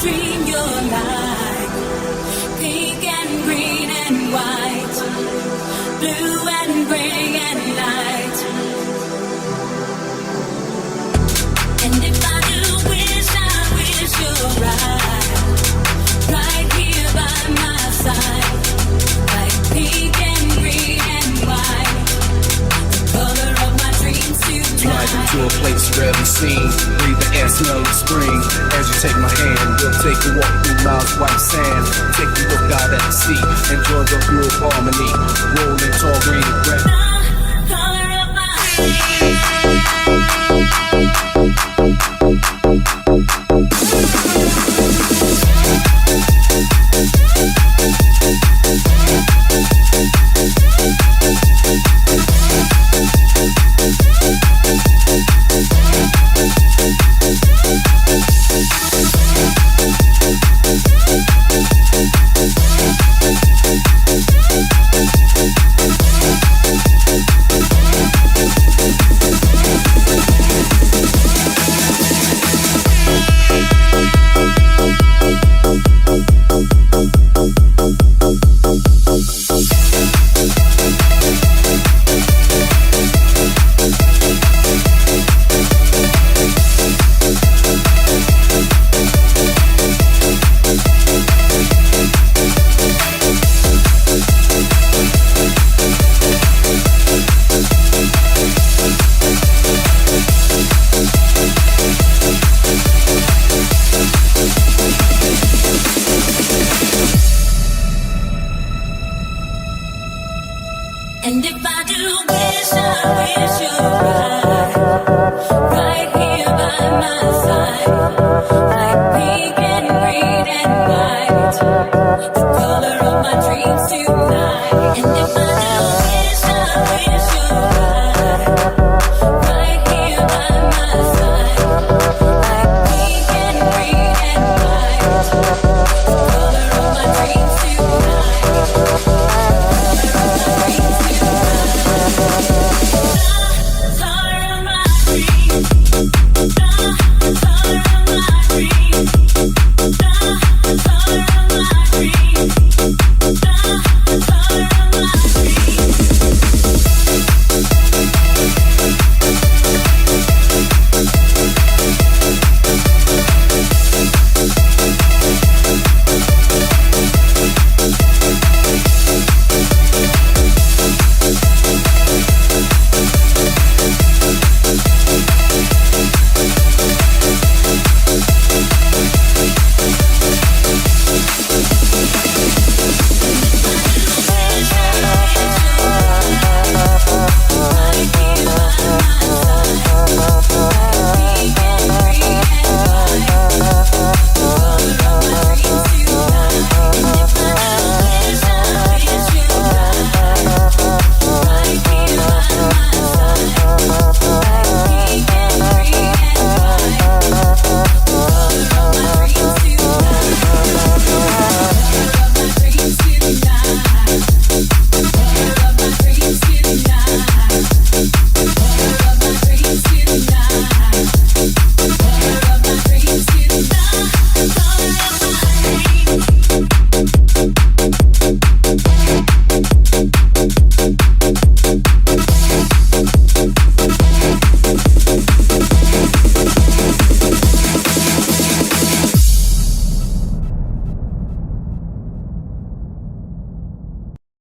dream you're like pink and green and white, blue and gray and light. And if I do wish, I wish you're right here by my side, like pink and green and white, the color of my dreams tonight. Drive into a place rarely seen, breathe the air, smell the spring. As you take my hand, we'll take a walk through miles white sand. Take a look out at the sea, enjoy the blue harmony, rolling tall green breath. The color of my And if I do wish, I wish you're right here by my side, like pink